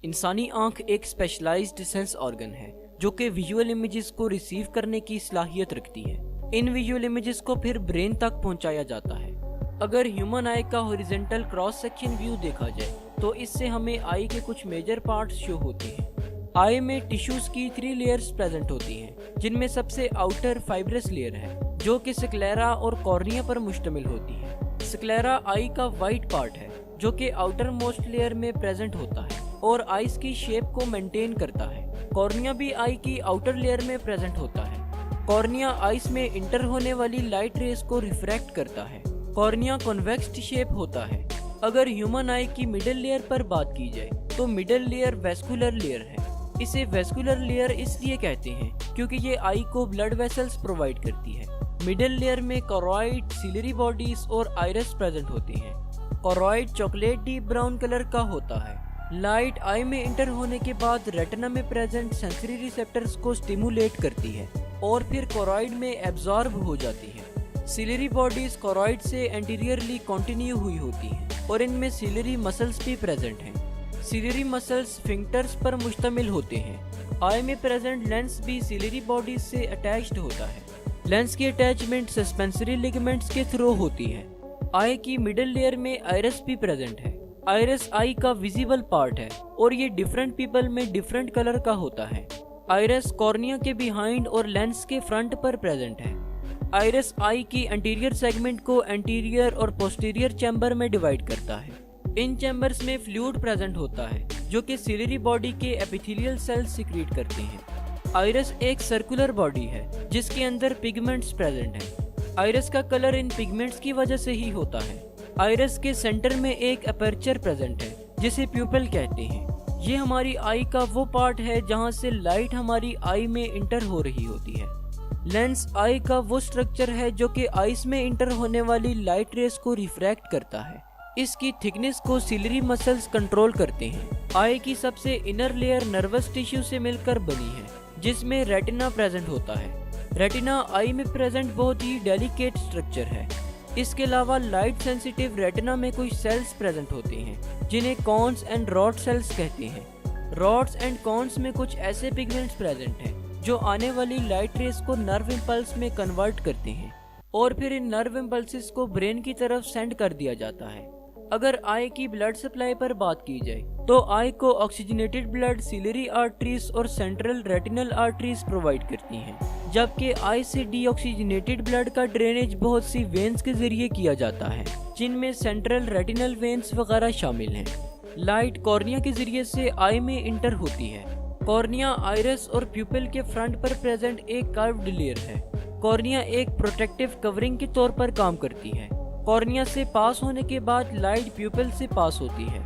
इंसानी आंख एक स्पेशलाइज्ड सेंस ऑर्गन है जो कि विजुअल इमेजेस को रिसीव करने की सलाहियत रखती है। इन विजुअल इमेजेस को फिर ब्रेन तक पहुंचाया जाता है। अगर ह्यूमन आई का हॉरिजॉन्टल क्रॉस सेक्शन व्यू देखा जाए तो इससे हमें आई के कुछ मेजर पार्ट्स शो होते हैं। आई में टिश्यूज की 3 लेयर्स प्रेजेंट होती हैं, जिनमें सबसे आउटर फाइब्रस लेयर है जो कि स्क्लेरा और कॉर्निया पर मुश्तमिल होती है। स्क्लेरा आई का वाइट पार्ट है जो कि आउटर मोस्ट लेयर में प्रेजेंट होता है और आइस की शेप को मेंटेन करता है। कॉर्निया भी आई की आउटर लेयर में प्रेजेंट होता है। कॉर्निया आइस में इंटर होने वाली लाइट रेस को रिफ्रैक्ट करता है। कॉर्निया कॉन्वेक्स शेप होता है। अगर ह्यूमन आई की मिडिल लेयर पर बात की जाए तो मिडिल लेयर वेस्कुलर लेयर है। इसे वेस्कुलर लेयर इसलिए कहते हैं क्योंकि ये आई को ब्लड वेसल्स प्रोवाइड करती है। मिडिल लेयर में कोरॉइड, सिलरी बॉडीज और आइरिस प्रेजेंट होती हैं। Choroid chocolate deep brown colour का होता है। लाइट आई में इंटर होने के बाद रेटिना में प्रेजेंट सेंसरी रिसेप्टर्स को स्टिमुलेट करती है और फिर कोरॉइड में एब्जॉर्ब हो जाती है। सिलरी बॉडीज कोरॉइड से एंटीरियरली कंटिन्यू हुई होती हैं और इनमें सिलरी मसल्स भी प्रेजेंट हैं। सिलरी मसल्स स्फिंक्टर्स पर मुश्तमिल होते हैं। आई में प्रेजेंट लेंस भी सिलरी बॉडीज से अटैच्ड होता है। लेंस की अटैचमेंट सस्पेंसरी लिगामेंट्स के थ्रू होती है। आई की मिडिल लेयर में आइरिस भी प्रेजेंट है। आइरिस आई का विजिबल पार्ट है और ये डिफरेंट पीपल में डिफरेंट कलर का होता है। आइरिस कॉर्निया के बिहाइंड और लेंस के फ्रंट पर प्रेजेंट है। आइरिस आई की एंटीरियर सेगमेंट को एंटीरियर और पोस्टीरियर चैम्बर में डिवाइड करता है। इन चैम्बर्स में फ्लूइड प्रेजेंट होता है जो कि सिलरी बॉडी के एपिथेलियल सेल्स सीक्रेट करते हैं। आइरिस एक सर्कुलर बॉडी है जिसके अंदर पिगमेंट्स प्रेजेंट हैं। आइरिस का कलर इन पिगमेंट्स की वजह से ही होता है। आइरिस के सेंटर में एक अपर्चर प्रेजेंट है जिसे प्यूपिल कहते हैं। ये हमारी आई का वो पार्ट है जहां से लाइट हमारी आई में इंटर हो रही होती है। लेंस आई का वो स्ट्रक्चर है जो कि आइस में इंटर होने वाली लाइट रेस को रिफ्रैक्ट करता है। इसकी थिकनेस को सिलरी मसल्स कंट्रोल करते हैं। आई की सबसे इनर लेयर नर्वस टिश्यू से मिलकर बनी है जिसमें रेटिना प्रेजेंट होता है। रेटिना आई में प्रेजेंट बहुत ही डेलिकेट स्ट्रक्चर है। इसके अलावा लाइट सेंसिटिव रेटिना में कुछ सेल्स प्रेजेंट होते हैं जिन्हें कॉन्स एंड रॉड सेल्स कहते हैं। रॉड्स एंड कॉन्स में कुछ ऐसे पिगमेंट्स प्रेजेंट हैं जो आने वाली लाइट रेस को नर्व इम्पल्स में कन्वर्ट करते हैं और फिर इन नर्व इम्पल्सेस को ब्रेन की तरफ सेंड कर दिया जाता है। अगर आई की ब्लड सप्लाई पर बात की जाए तो आई को ऑक्सीजनेटेड ब्लड सिलरी आर्टरीज और सेंट्रल रेटिनल आर्टरीज प्रोवाइड करती हैं, जबकि आई से डीऑक्सीजनेटेड ब्लड का ड्रेनेज बहुत सी वेन्स के जरिए किया जाता है जिनमें सेंट्रल रेटिनल वेन्स वगैरह शामिल हैं। लाइट कॉर्निया के जरिए से आई में इंटर होती है। कॉर्निया आइरिस और प्यूपिल के फ्रंट पर प्रेजेंट एक कर्व्ड लेयर है। कॉर्निया एक प्रोटेक्टिव कवरिंग के तौर पर काम करती है। कॉर्निया से पास होने के बाद लाइट प्यूपिल से पास होती है।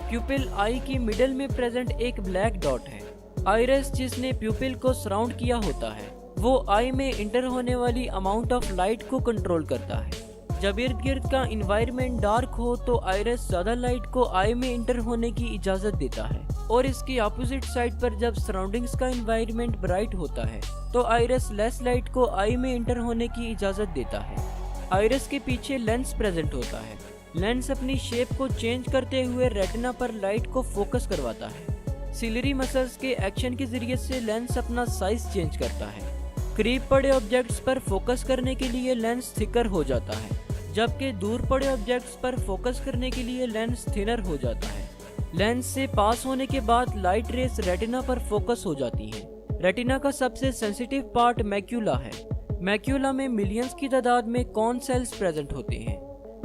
प्यूपिल आई की मिडल में प्रेजेंट एक ब्लैक डॉट है। आइरिस जिसने प्यूपिल को सराउंड किया होता है वो आई में इंटर होने वाली अमाउंट ऑफ लाइट को कंट्रोल करता है। जब इर्द गिर्द का इन्वायरमेंट डार्क हो तो आइरिस ज्यादा लाइट को आई में इंटर होने की इजाजत देता है और इसकी अपोजिट साइड पर जब सराउंडिंग्स का इन्वायरमेंट ब्राइट होता है तो आइरिस लेस लाइट को आई में इंटर होने की इजाजत देता है। आइरिस के पीछे लेंस प्रेजेंट होता है। लेंस अपनी शेप को चेंज करते हुए रेटिना पर लाइट को फोकस करवाता है। सिलरी मसल्स के एक्शन के जरिए से लेंस अपना साइज चेंज करता है। करीब पड़े ऑब्जेक्ट्स पर फोकस करने के लिए लेंस थिकर हो जाता है, जबकि दूर पड़े ऑब्जेक्ट्स पर फोकस करने के लिए लेंस थिनर हो जाता है। लेंस से पास होने के बाद लाइट रेस रेटिना पर फोकस हो जाती है। रेटिना का सबसे सेंसिटिव पार्ट मैक्यूला है। मैक्यूला में मिलियंस की तादाद में कॉन सेल्स प्रेजेंट होते हैं।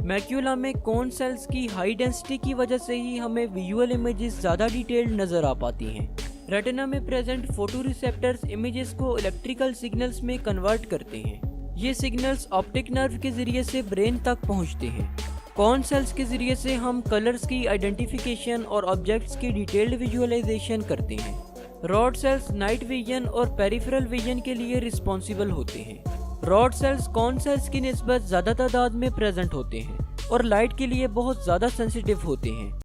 मैक्यूला में कॉन सेल्स की हाई डेंसिटी की वजह से ही हमें विजुअल इमेजेस ज्यादा डिटेल्ड नजर आ पाती हैं। रेटिना में प्रेजेंट फोटो रिसेप्टर्स इमेजेस को इलेक्ट्रिकल सिग्नल्स में कन्वर्ट करते हैं। ये सिग्नल्स ऑप्टिक नर्व के जरिए से ब्रेन तक पहुंचते हैं। कॉन सेल्स के जरिए से हम कलर्स की आइडेंटिफिकेशन और ऑब्जेक्ट्स की डिटेल्ड विजुअलाइजेशन करते हैं। रॉड सेल्स नाइट विजन और पेरिफेरल विजन के लिए रिस्पॉन्सिबल होते हैं। रॉड सेल्स कॉन सेल्स की निस्बत ज्यादा तादाद में प्रेजेंट होते हैं और लाइट के लिए बहुत ज्यादा सेंसिटिव होते हैं।